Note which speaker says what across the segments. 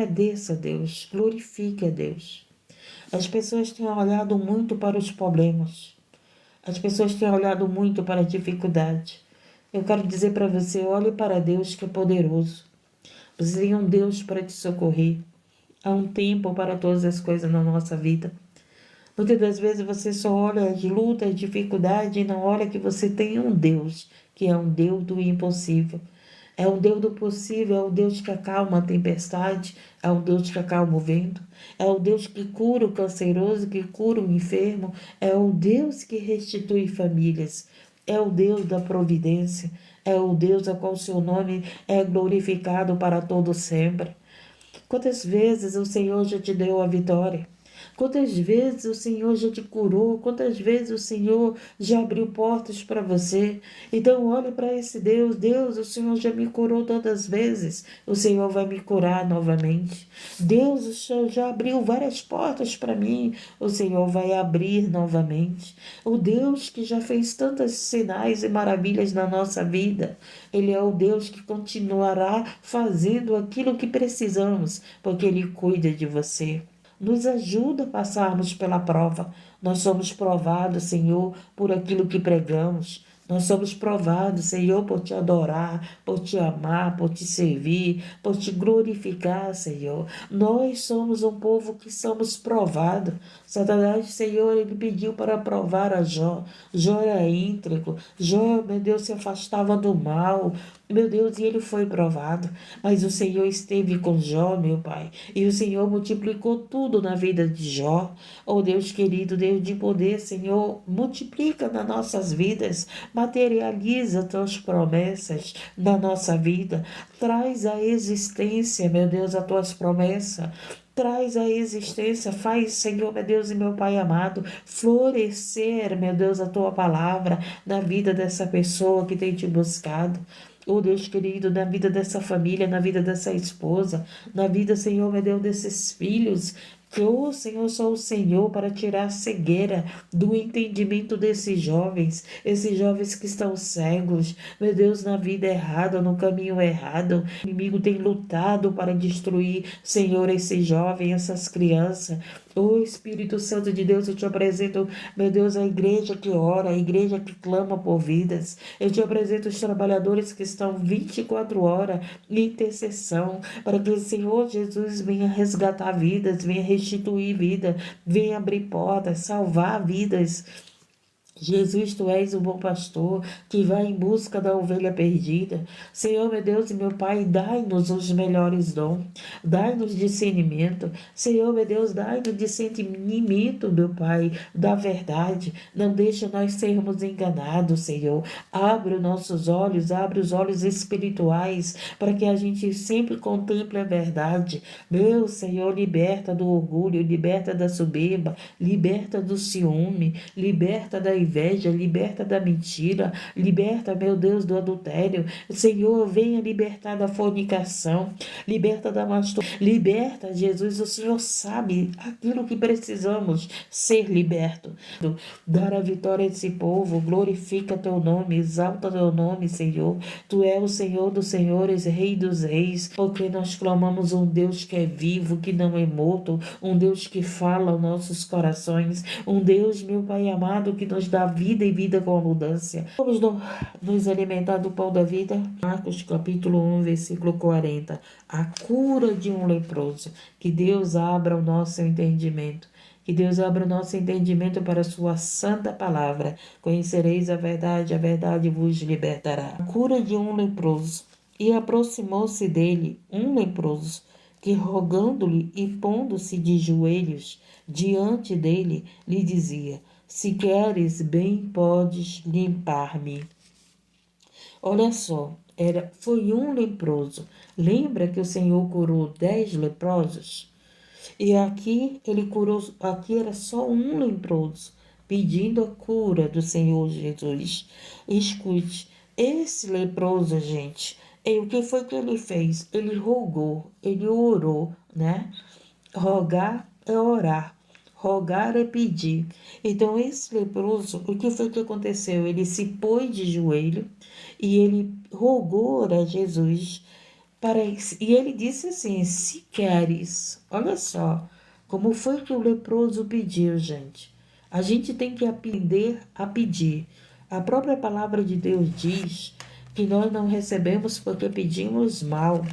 Speaker 1: Agradeça a Deus, glorifique a Deus. As pessoas têm olhado muito para os problemas. As pessoas têm olhado muito para a dificuldade. Eu quero dizer para você, olhe para Deus que é poderoso. Você tem um Deus para te socorrer. Há um tempo para todas as coisas na nossa vida. Muitas das vezes você só olha as lutas, as dificuldades e não olha que você tem um Deus, que é um Deus do impossível. É um Deus do possível, é o Deus que acalma a tempestade, é um Deus que acalma o vento, é o Deus que cura o canceroso, que cura o enfermo, é o Deus que restitui famílias, é o Deus da providência, é o Deus a qual seu nome é glorificado para todo sempre. Quantas vezes o Senhor já te deu a vitória? Quantas vezes o Senhor já te curou? Quantas vezes o Senhor já abriu portas para você? Então olhe para esse Deus. Deus, o Senhor já me curou tantas vezes. O Senhor vai me curar novamente. Deus, o Senhor já abriu várias portas para mim. O Senhor vai abrir novamente. O Deus que já fez tantos sinais e maravilhas na nossa vida. Ele é o Deus que continuará fazendo aquilo que precisamos, porque Ele cuida de você. Nos ajuda a passarmos pela prova. Nós somos provados, Senhor, por aquilo que pregamos. Nós somos provados, Senhor, por te adorar, por te amar, por te servir, por te glorificar, Senhor. Nós somos um povo que somos provados. Satanás, Senhor, ele pediu para provar a Jó. Jó era íntegro. Jó, meu Deus, se afastava do mal. Meu Deus, e ele foi provado. Mas o Senhor esteve com Jó, meu Pai. E o Senhor multiplicou tudo na vida de Jó. Oh Deus querido, Deus de poder, Senhor, multiplica nas nossas vidas. Materializa tuas promessas na nossa vida. Traz à existência, meu Deus, as tuas promessas. Traz à existência, faz, Senhor, meu Deus e meu Pai amado, florescer, meu Deus, a tua palavra na vida dessa pessoa que tem te buscado. Oh Deus querido, na vida dessa família, na vida dessa esposa, na vida, Senhor, meu Deus, desses filhos, que, oh Senhor, só o Senhor para tirar a cegueira do entendimento desses jovens que estão cegos, meu Deus, na vida errada, no caminho errado. O inimigo tem lutado para destruir, Senhor, esses jovens, essas crianças. Oh Espírito Santo de Deus, eu te apresento, meu Deus, a igreja que ora, a igreja que clama por vidas. Eu te apresento os trabalhadores que estão 24 horas em intercessão, para que o Senhor Jesus venha resgatar vidas, venha restituir vida, venha abrir portas, salvar vidas. Jesus, tu és o bom pastor que vai em busca da ovelha perdida. Senhor, meu Deus e meu Pai, dai-nos os melhores dons, dai-nos discernimento. Senhor, meu Deus, dai-nos discernimento, meu Pai, da verdade. Não deixa nós sermos enganados, Senhor. Abre os nossos olhos, abre os olhos espirituais, para que a gente sempre contemple a verdade. Meu Senhor, liberta do orgulho, liberta da soberba, liberta do ciúme, liberta da inveja, liberta da mentira, liberta, meu Deus, do adultério. Senhor, venha libertar da fornicação, liberta da masturbação, liberta, Jesus, o Senhor sabe aquilo que precisamos ser liberto. Dar a vitória a esse povo, glorifica teu nome, exalta teu nome, Senhor. Tu és o Senhor dos senhores, Rei dos reis, porque nós clamamos um Deus que é vivo, que não é morto, um Deus que fala aos nossos corações, um Deus, meu Pai amado, que nos dá vida e vida com abundância. Vamos nos alimentar do pão da vida. Marcos capítulo 1, versículo 40. A cura de um leproso. Que Deus abra o nosso entendimento. Que Deus abra o nosso entendimento para a sua santa palavra. Conhecereis a verdade vos libertará. A cura de um leproso. E aproximou-se dele um leproso, que rogando-lhe e pondo-se de joelhos diante dele, lhe dizia: se queres bem, podes limpar-me. Olha só, foi um leproso. Lembra que o Senhor curou 10 leprosos? E aqui aqui era só um leproso, pedindo a cura do Senhor Jesus. Escute, esse leproso, gente, o que foi que ele fez? Ele rogou, ele orou, né? Rogar é orar. Rogar é pedir. Então, esse leproso, o que foi que aconteceu? Ele se pôs de joelho e ele rogou a Jesus E ele disse assim: se queres, olha só, como foi que o leproso pediu, gente. A gente tem que aprender a pedir. A própria palavra de Deus diz que nós não recebemos porque pedimos mal.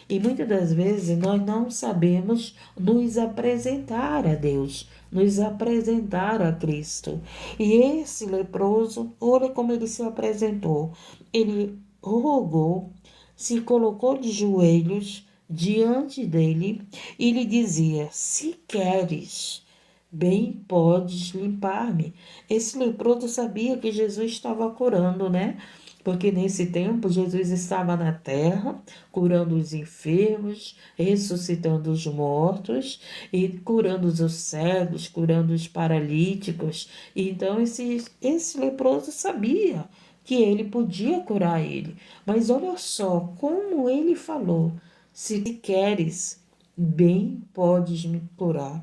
Speaker 1: E muitas das vezes nós não sabemos nos apresentar a Deus, nos apresentar a Cristo. E esse leproso, olha como ele se apresentou. Ele rogou, se colocou de joelhos diante dele e lhe dizia: se queres, bem podes limpar-me. Esse leproso sabia que Jesus estava curando, né? Porque nesse tempo Jesus estava na terra, curando os enfermos, ressuscitando os mortos e curando os cegos, curando os paralíticos. Então esse leproso sabia que ele podia curar ele. Mas olha só como ele falou: se queres, bem podes me curar.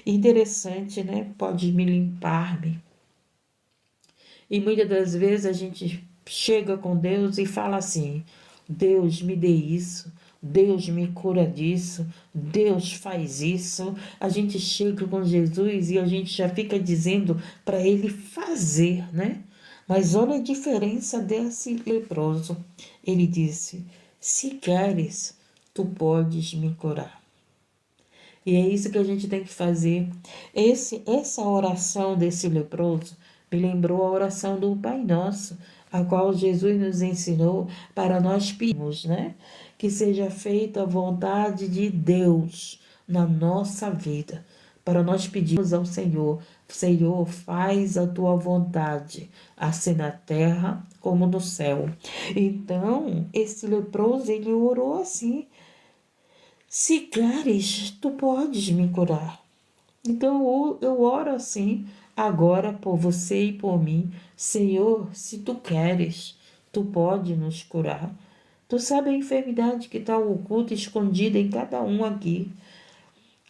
Speaker 1: Interessante, né? Pode me limpar-me. E muitas das vezes a gente chega com Deus e fala assim: Deus me dê isso, Deus me cura disso, Deus faz isso. A gente chega com Jesus e a gente já fica dizendo para ele fazer, né? Mas olha a diferença desse leproso. Ele disse: se queres, tu podes me curar. E é isso que a gente tem que fazer. Essa oração desse leproso me lembrou a oração do Pai Nosso, a qual Jesus nos ensinou para nós pedirmos, né? Que seja feita a vontade de Deus na nossa vida. Para nós pedirmos ao Senhor: Senhor, faz a tua vontade, assim na terra como no céu. Então, esse leproso, ele orou assim: se queres, tu podes me curar. Então eu oro assim agora por você e por mim. Senhor, se tu queres, tu pode nos curar. Tu sabe a enfermidade que está oculta, escondida em cada um aqui.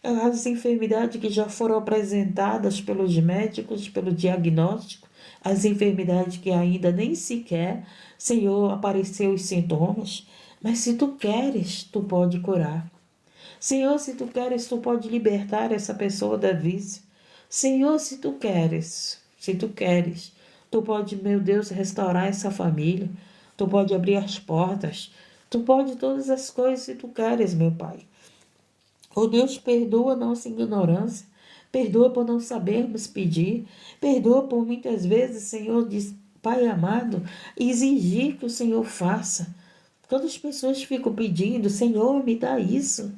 Speaker 1: As enfermidades que já foram apresentadas pelos médicos, pelo diagnóstico, as enfermidades que ainda nem sequer, Senhor, apareceu os sintomas. Mas se tu queres, tu pode curar. Senhor, se tu queres, tu pode libertar essa pessoa da vício. Senhor, se tu queres, tu pode, meu Deus, restaurar essa família. Tu pode abrir as portas. Tu pode todas as coisas se tu queres, meu Pai. Oh Deus, perdoa a nossa ignorância. Perdoa por não sabermos pedir. Perdoa por muitas vezes, Senhor, Pai amado, exigir que o Senhor faça. Quando as pessoas ficam pedindo: Senhor, me dá isso.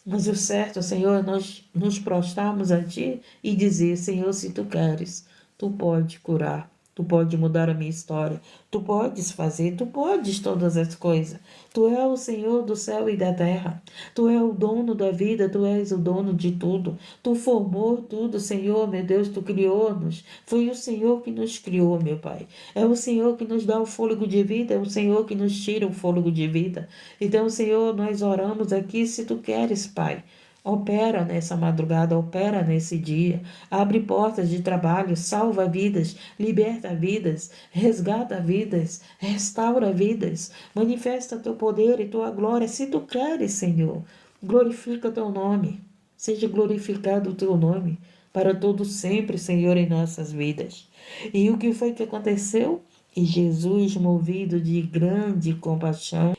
Speaker 1: Mas o certo, Senhor, é nós nos prostrarmos a Ti e dizer: Senhor, se Tu queres, Tu pode curar, Tu pode mudar a minha história, Tu podes fazer, Tu podes todas as coisas. Tu és o Senhor do céu e da terra. Tu és o dono da vida, Tu és o dono de tudo. Tu formou tudo, Senhor, meu Deus, Tu criou-nos. Foi o Senhor que nos criou, meu Pai. É o Senhor que nos dá o fôlego de vida, é o Senhor que nos tira o fôlego de vida. Então, Senhor, nós oramos aqui: se Tu queres, Pai, opera nessa madrugada, opera nesse dia, abre portas de trabalho, salva vidas, liberta vidas, resgata vidas, restaura vidas, manifesta Teu poder e Tua glória, se Tu queres, Senhor. Glorifica Teu nome, seja glorificado o Teu nome para todo sempre, Senhor, em nossas vidas. E o que foi que aconteceu? E Jesus, movido de grande compaixão,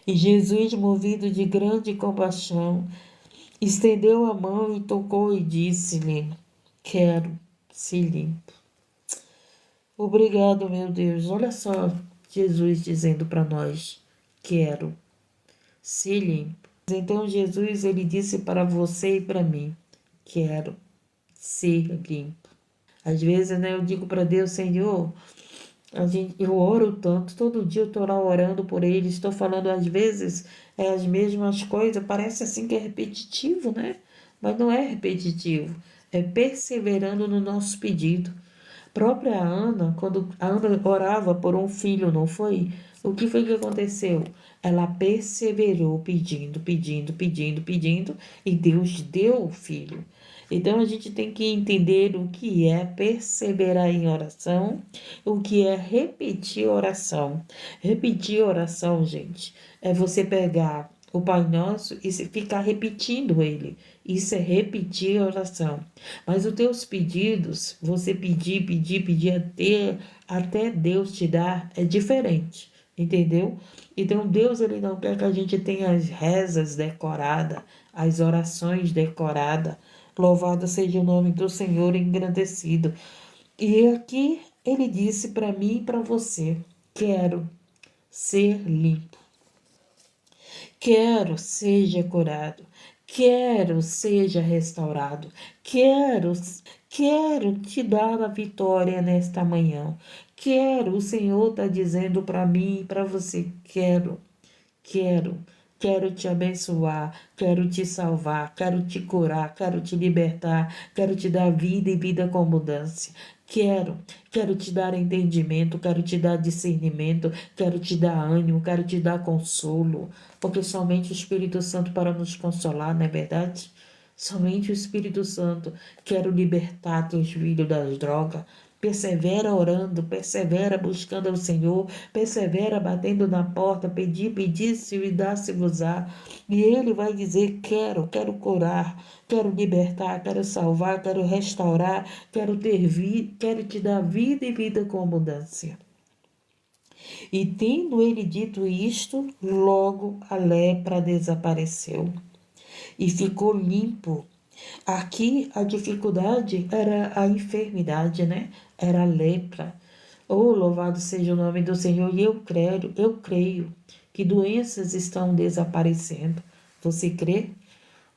Speaker 1: estendeu a mão e tocou e disse-lhe: quero, se limpo. Obrigado, meu Deus. Olha só Jesus dizendo para nós: quero, se limpo. Então Jesus, ele disse para você e para mim: quero ser limpo. Às vezes, né, eu digo para Deus: Senhor, eu oro tanto, todo dia eu estou lá orando por ele, estou falando às vezes as mesmas coisas, parece assim que é repetitivo, né? Mas não é repetitivo, é perseverando no nosso pedido. Própria Ana, quando a Ana orava por um filho, não foi? O que foi que aconteceu? Ela perseverou pedindo, pedindo, pedindo, pedindo, e Deus deu o filho. Então a gente tem que entender o que é perseverar em oração, o que é repetir oração. Repetir oração, gente, é você pegar o Pai Nosso e se ficar repetindo ele. Isso é repetir a oração. Mas os teus pedidos, você pedir até Deus te dar, é diferente. Entendeu? Então Deus, ele não quer que a gente tenha as rezas decoradas, as orações decoradas. Louvado seja o nome do Senhor, engrandecido. E aqui ele disse para mim e para você: quero ser limpo. Quero seja curado. Quero seja restaurado. Quero te dar a vitória nesta manhã. O Senhor está dizendo para mim e para você: quero. Quero te abençoar, quero te salvar, quero te curar, quero te libertar, quero te dar vida e vida com abundância. Quero te dar entendimento, quero te dar discernimento, quero te dar ânimo, quero te dar consolo, porque somente o Espírito Santo para nos consolar, não é verdade? Somente o Espírito Santo. Quero libertar teus filhos das drogas. Persevera orando, persevera buscando ao Senhor, persevera batendo na porta, pedisse e dá-se-vos-á. E Ele vai dizer: quero curar, quero libertar, quero salvar, quero restaurar, quero te dar vida e vida com abundância. E tendo Ele dito isto, logo a lepra desapareceu e ficou limpo. Aqui a dificuldade era a enfermidade, né? Era a lepra. Oh, louvado seja o nome do Senhor. E eu creio que doenças estão desaparecendo. Você crê?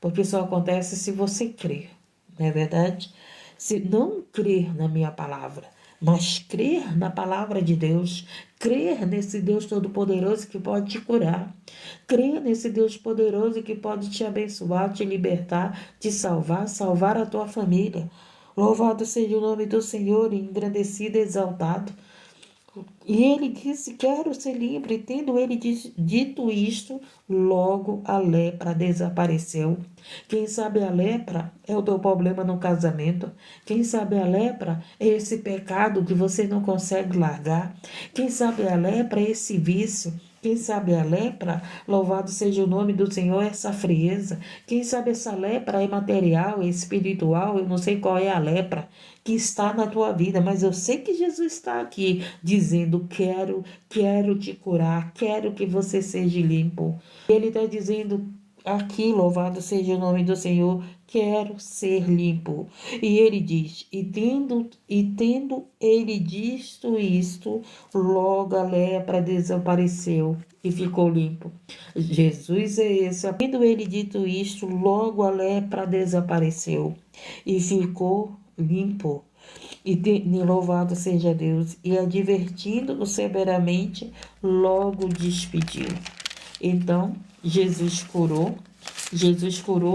Speaker 1: Porque só acontece se você crer, não é verdade? Se não crer na minha palavra, mas crer na palavra de Deus, crer nesse Deus Todo-Poderoso que pode te curar, crer nesse Deus poderoso que pode te abençoar, te libertar, te salvar a tua família. Louvado seja o nome do Senhor, engrandecido e exaltado. E ele disse: quero ser livre. Tendo ele dito isto, logo a lepra desapareceu. Quem sabe a lepra é o teu problema no casamento. Quem sabe a lepra é esse pecado que você não consegue largar. Quem sabe a lepra é esse vício. Quem sabe a lepra, louvado seja o nome do Senhor, essa frieza. Quem sabe essa lepra é material, é espiritual, eu não sei qual é a lepra que está na tua vida, mas eu sei que Jesus está aqui dizendo: quero te curar, quero que você seja limpo. Ele está dizendo aqui, louvado seja o nome do Senhor, quero ser limpo. E ele diz: e tendo ele dito isto, logo a lepra desapareceu e ficou limpo. Jesus é esse. Tendo ele dito isto, logo a lepra desapareceu e ficou limpo. E louvado seja Deus. E advertindo-o severamente, logo despediu. Então, Jesus curou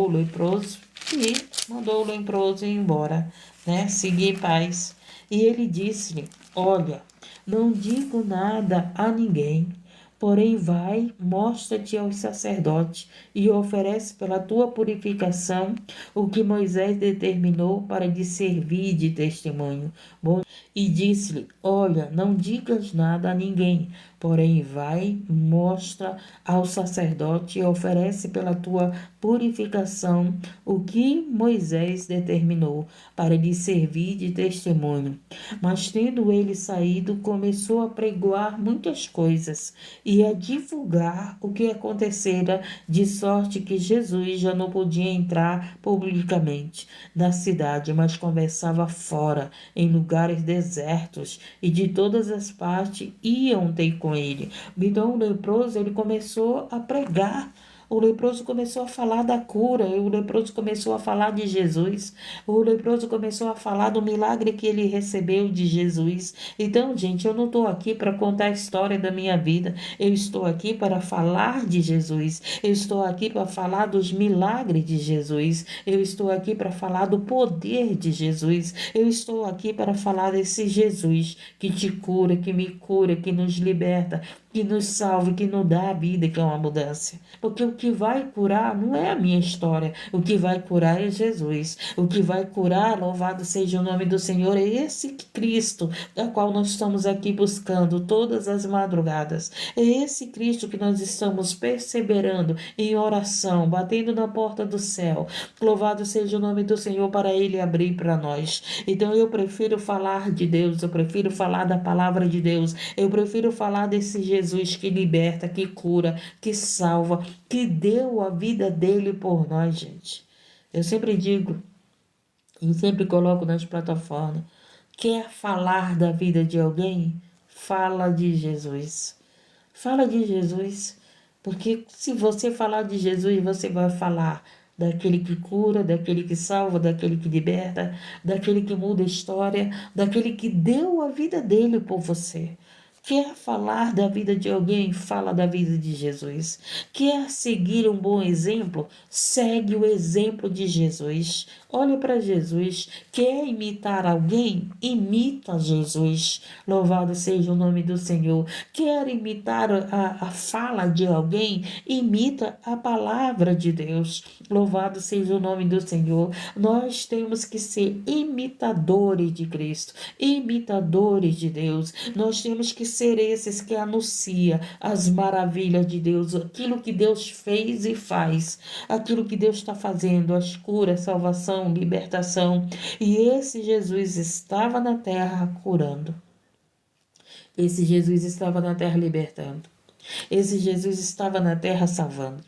Speaker 1: o leproso e mandou o leproso ir embora, né? Seguir em paz. E ele disse-lhe: olha, não digo nada a ninguém, porém vai, mostra-te aos sacerdotes e oferece pela tua purificação o que Moisés determinou para lhe servir de testemunho. E disse-lhe: olha, não digas nada a ninguém, porém vai, mostra ao sacerdote e oferece pela tua purificação o que Moisés determinou para lhe servir de testemunho. Mas tendo ele saído, começou a pregoar muitas coisas e a divulgar o que acontecera, de sorte que Jesus já não podia entrar publicamente na cidade, mas conversava fora, em lugares desertos, e de todas as partes iam ter com ele. Então o leproso, ele começou a pregar. O leproso começou a falar da cura, o leproso começou a falar de Jesus, o leproso começou a falar do milagre que ele recebeu de Jesus. Então, gente, eu não estou aqui para contar a história da minha vida, eu estou aqui para falar de Jesus, eu estou aqui para falar dos milagres de Jesus, eu estou aqui para falar do poder de Jesus, eu estou aqui para falar desse Jesus que te cura, que me cura, que nos liberta, que nos salva, que nos dá a vida, que é uma mudança. Porque o que vai curar não é a minha história, o que vai curar é Jesus. O que vai curar, louvado seja o nome do Senhor, é esse Cristo, a qual nós estamos aqui buscando todas as madrugadas. É esse Cristo que nós estamos perseverando em oração, batendo na porta do céu. Louvado seja o nome do Senhor para Ele abrir para nós. Então eu prefiro falar de Deus, eu prefiro falar da palavra de Deus, eu prefiro falar desse Jesus que liberta, que cura, que salva, que deu a vida dele por nós, gente. Eu sempre digo e sempre coloco nas plataformas: quer falar da vida de alguém? Fala de Jesus. Fala de Jesus. Porque se você falar de Jesus, você vai falar daquele que cura, daquele que salva, daquele que liberta, daquele que muda a história, daquele que deu a vida dele por você. Quer falar da vida de alguém? Fala da vida de Jesus. Quer seguir um bom exemplo? Segue o exemplo de Jesus. Olha para Jesus. Quer imitar alguém? Imita Jesus. Louvado seja o nome do Senhor. Quer imitar a fala de alguém? Imita a palavra de Deus. Louvado seja o nome do Senhor. Nós temos que ser imitadores de Cristo, imitadores de Deus. Nós temos que ser esses que anunciam as maravilhas de Deus, aquilo que Deus fez e faz, aquilo que Deus está fazendo, as curas, salvação, libertação. E esse Jesus estava na terra curando. Esse Jesus estava na terra libertando. Esse Jesus estava na terra salvando.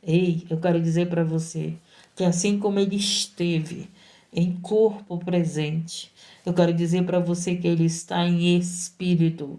Speaker 1: Ei, eu quero dizer para você que assim como ele esteve em corpo presente, eu quero dizer para você que ele está em espírito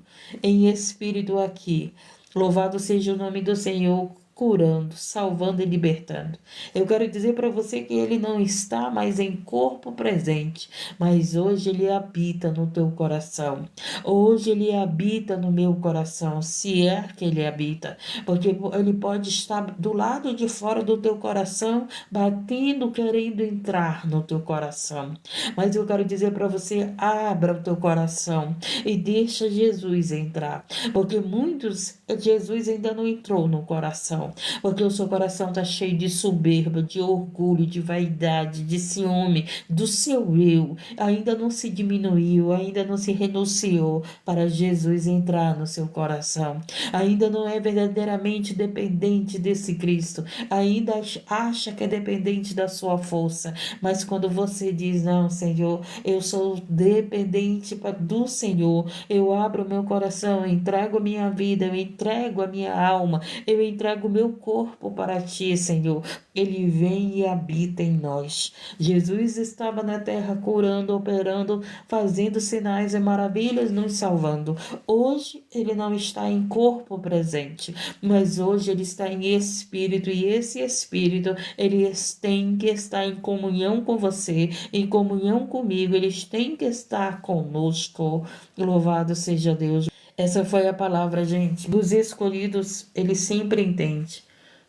Speaker 1: aqui. Louvado seja o nome do Senhor, curando, salvando e libertando. Eu quero dizer para você que ele não está mais em corpo presente, mas hoje ele habita no teu coração. Hoje ele habita no meu coração, se é que ele habita, porque ele pode estar do lado de fora do teu coração, batendo, querendo entrar no teu coração. Mas eu quero dizer para você, abra o teu coração e deixa Jesus entrar, porque muitos, Jesus ainda não entrou no coração, porque o seu coração está cheio de soberba, de orgulho, de vaidade, de ciúme, do seu eu, ainda não se diminuiu, ainda não se renunciou para Jesus entrar no seu coração, ainda não é verdadeiramente dependente desse Cristo, ainda acha que é dependente da sua força, mas quando você diz, não, Senhor, eu sou dependente do Senhor, eu abro meu coração, eu entrego a minha vida, eu entrego a minha alma, eu entrego o meu corpo para ti, Senhor. Ele vem e habita em nós. Jesus estava na terra curando, operando, fazendo sinais e maravilhas, nos salvando. Hoje ele não está em corpo presente, mas hoje ele está em espírito, e esse espírito, eles têm que estar em comunhão com você, em comunhão comigo, eles têm que estar conosco. Louvado seja Deus. Essa foi a palavra, gente. Dos escolhidos, ele sempre entende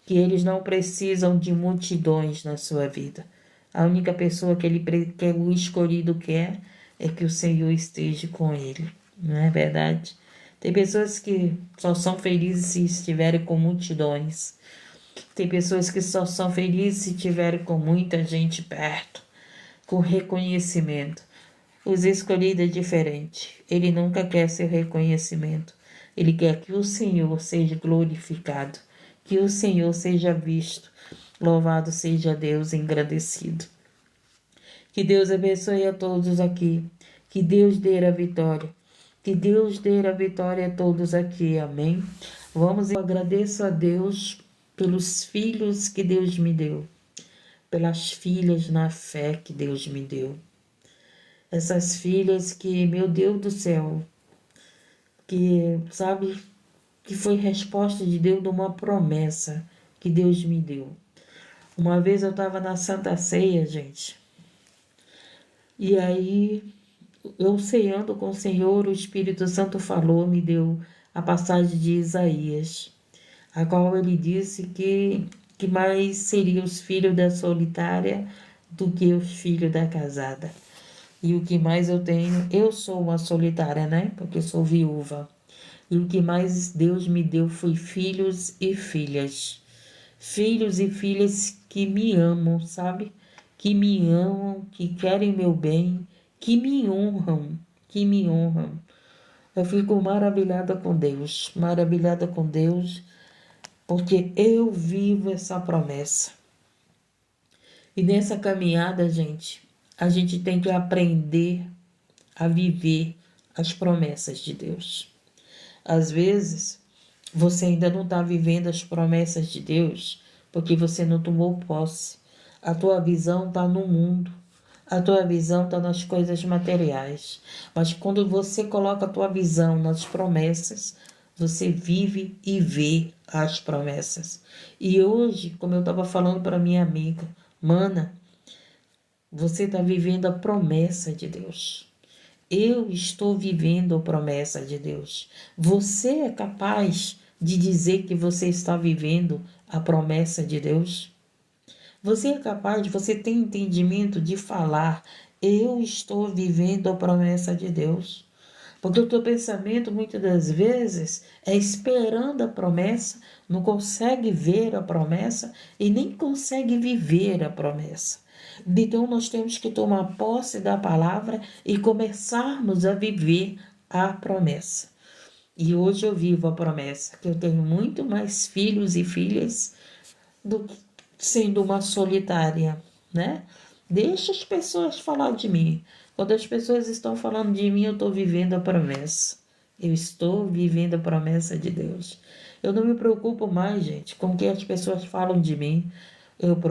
Speaker 1: que eles não precisam de multidões na sua vida. A única pessoa que o escolhido quer é que o Senhor esteja com ele. Não é verdade? Tem pessoas que só são felizes se estiverem com multidões. Tem pessoas que só são felizes se estiverem com muita gente perto, com reconhecimento. Os escolhidos é diferente. Ele nunca quer seu reconhecimento. Ele quer que o Senhor seja glorificado, que o Senhor seja visto. Louvado seja Deus, engrandecido. Que Deus abençoe a todos aqui. Que Deus dê a vitória. Que Deus dê a vitória a todos aqui. Amém. Eu agradeço a Deus pelos filhos que Deus me deu, pelas filhas na fé que Deus me deu. Essas filhas que, meu Deus do céu, que, sabe, que foi resposta de Deus de uma promessa que Deus me deu. Uma vez eu estava na Santa Ceia, gente, e aí eu ceando com o Senhor, o Espírito Santo falou, me deu a passagem de Isaías, a qual ele disse que mais seriam os filhos da solitária do que os filhos da casada. E o que mais eu tenho, eu sou uma solitária, né? Porque sou viúva. E o que mais Deus me deu foi filhos e filhas. Filhos e filhas que me amam, sabe? Que me amam, que querem meu bem, que me honram, que me honram. Eu fico maravilhada com Deus, porque eu vivo essa promessa. E nessa caminhada, gente, a gente tem que aprender a viver as promessas de Deus. Às vezes, você ainda não está vivendo as promessas de Deus porque você não tomou posse. A tua visão está no mundo. A tua visão está nas coisas materiais. Mas quando você coloca a tua visão nas promessas, você vive e vê as promessas. E hoje, como eu estava falando para minha amiga, mana, você está vivendo a promessa de Deus. Eu estou vivendo a promessa de Deus. Você é capaz de dizer que você está vivendo a promessa de Deus? Você é capaz, você tem entendimento de falar, eu estou vivendo a promessa de Deus? Porque o teu pensamento, muitas das vezes, é esperando a promessa, não consegue ver a promessa e nem consegue viver a promessa. Então, nós temos que tomar posse da palavra e começarmos a viver a promessa. E hoje eu vivo a promessa, que eu tenho muito mais filhos e filhas do que sendo uma solitária, né? Deixa as pessoas falar de mim. Quando as pessoas estão falando de mim, eu estou vivendo a promessa. Eu estou vivendo a promessa de Deus. Eu não me preocupo mais, gente, com o que as pessoas falam de mim. Eu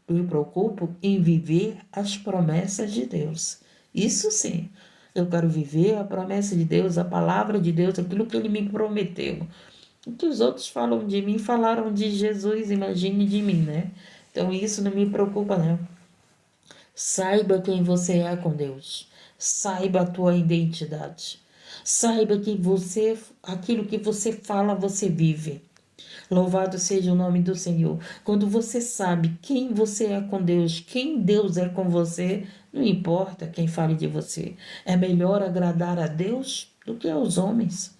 Speaker 1: me preocupo em viver as promessas de Deus. Isso sim. Eu quero viver a promessa de Deus, a palavra de Deus, aquilo que Ele me prometeu. O que os outros falam de mim, falaram de Jesus, imagine de mim, né? Então isso não me preocupa, não. Saiba quem você é com Deus. Saiba a tua identidade. Saiba que você, aquilo que você fala, você vive. Louvado seja o nome do Senhor. Quando você sabe quem você é com Deus, quem Deus é com você, não importa quem fale de você. É melhor agradar a Deus do que aos homens.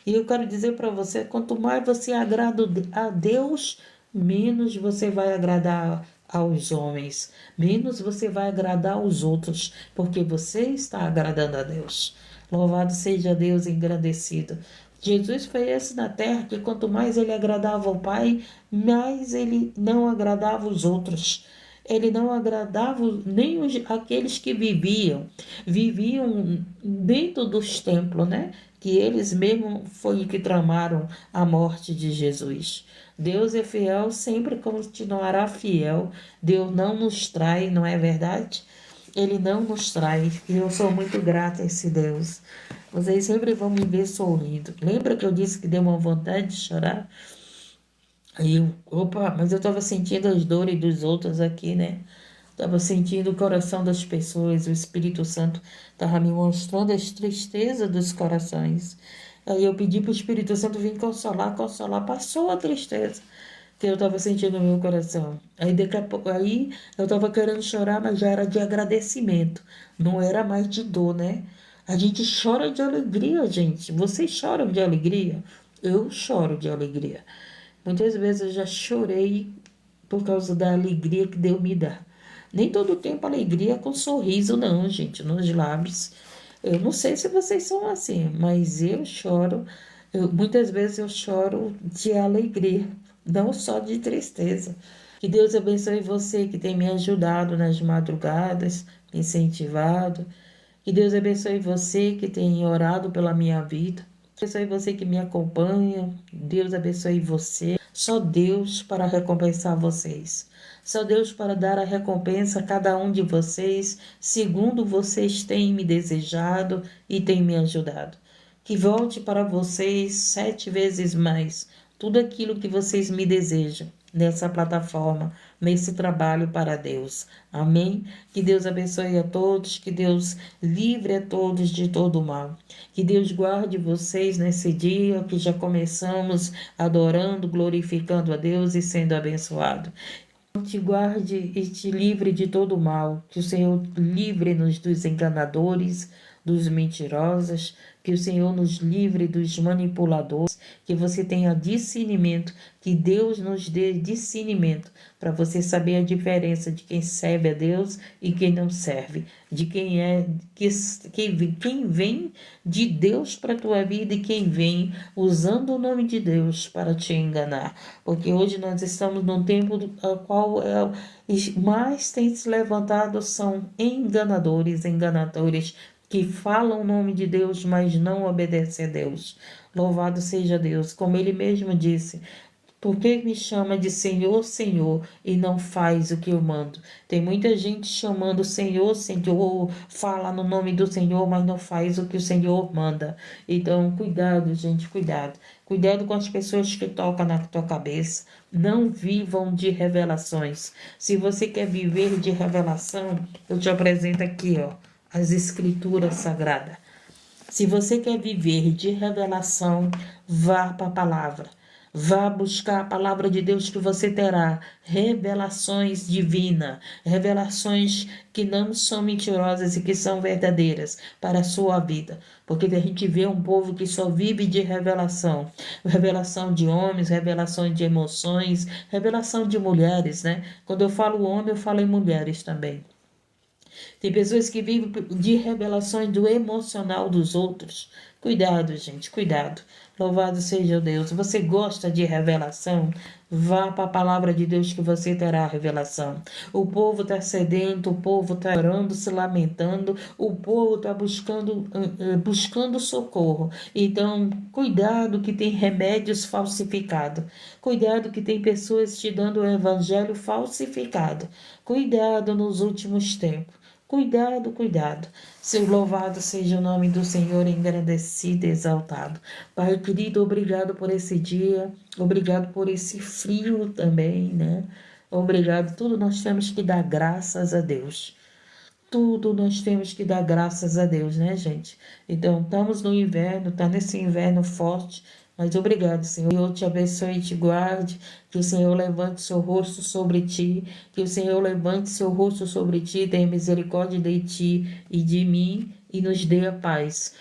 Speaker 1: E eu quero dizer para você, quanto mais você agrada a Deus, menos você vai agradar aos homens, menos você vai agradar aos outros, porque você está agradando a Deus. Louvado seja Deus, engrandecido. Jesus foi esse na terra que quanto mais ele agradava ao Pai, mais ele não agradava os outros. Ele não agradava nem aqueles que viviam dentro dos templos, né? Que eles mesmo foi que tramaram a morte de Jesus. Deus é fiel, sempre continuará fiel. Deus não nos trai, não é verdade? Ele não nos trai. E eu sou muito grata a esse Deus. Vocês sempre vão me ver sorrindo. Lembra que eu disse que deu uma vontade de chorar? Aí mas eu estava sentindo as dores dos outros aqui, né? Estava sentindo o coração das pessoas, o Espírito Santo estava me mostrando as tristezas dos corações. Aí eu pedi para o Espírito Santo vir consolar, passou a tristeza que eu estava sentindo no meu coração. Aí daqui a pouco, aí eu estava querendo chorar, mas já era de agradecimento, não era mais de dor, né? A gente chora de alegria, gente. Vocês choram de alegria? Eu choro de alegria. Muitas vezes eu já chorei por causa da alegria que Deus me dá. Nem todo tempo alegria com sorriso, não, gente, nos lábios. Eu não sei se vocês são assim, mas eu choro. Muitas vezes eu choro de alegria, não só de tristeza. Que Deus abençoe você que tem me ajudado nas madrugadas, me incentivado. Que Deus abençoe você que tem orado pela minha vida. Abençoe você que me acompanha. Deus abençoe você. Só Deus para recompensar vocês. Só Deus para dar a recompensa a cada um de vocês, segundo vocês têm me desejado e têm me ajudado. Que volte para vocês 7 vezes mais tudo aquilo que vocês me desejam nessa plataforma, nesse trabalho para Deus. Amém? Que Deus abençoe a todos, que Deus livre a todos de todo mal. Que Deus guarde vocês nesse dia que já começamos adorando, glorificando a Deus e sendo abençoado. Te guarde e te livre de todo mal. Que o Senhor livre-nos dos enganadores, dos mentirosos, que o Senhor nos livre dos manipuladores, que você tenha discernimento, que Deus nos dê discernimento para você saber a diferença de quem serve a Deus e quem não serve, de quem vem de Deus para a tua vida e quem vem usando o nome de Deus para te enganar. Porque hoje nós estamos num tempo no qual mais tem se levantado são enganadores, que falam o nome de Deus, mas não obedecem a Deus. Louvado seja Deus, como ele mesmo disse. Por que me chama de Senhor, Senhor, e não faz o que eu mando? Tem muita gente chamando Senhor, Senhor, fala no nome do Senhor, mas não faz o que o Senhor manda. Então, cuidado, gente, cuidado. Cuidado com as pessoas que tocam na tua cabeça. Não vivam de revelações. Se você quer viver de revelação, eu te apresento aqui, ó, as Escrituras Sagradas. Se você quer viver de revelação, vá para a palavra. Vá buscar a palavra de Deus que você terá revelações divinas, revelações que não são mentirosas e que são verdadeiras para a sua vida. Porque a gente vê um povo que só vive de revelação. Revelação de homens, revelação de emoções, revelação de mulheres, né? Quando eu falo homem, eu falo em mulheres também. Tem pessoas que vivem de revelações do emocional dos outros. Cuidado, gente, cuidado. Louvado seja Deus. Você gosta de revelação? Vá para a palavra de Deus que você terá revelação. O povo está sedento, o povo está orando, se lamentando, o povo está buscando socorro. Então, cuidado que tem remédios falsificados. Cuidado que tem pessoas te dando o evangelho falsificado. Cuidado nos últimos tempos. Cuidado, cuidado. Seu louvado seja o nome do Senhor, engrandecido e exaltado. Pai querido, obrigado por esse dia. Obrigado por esse frio também, né? Obrigado. Tudo nós temos que dar graças a Deus. Tudo nós temos que dar graças a Deus, né, gente? Então, estamos no inverno, tá nesse inverno forte, mas obrigado, Senhor. Eu te abençoe e te guarde, que o Senhor levante seu rosto sobre ti, que o Senhor levante seu rosto sobre ti, tenha misericórdia de ti e de mim e nos dê a paz.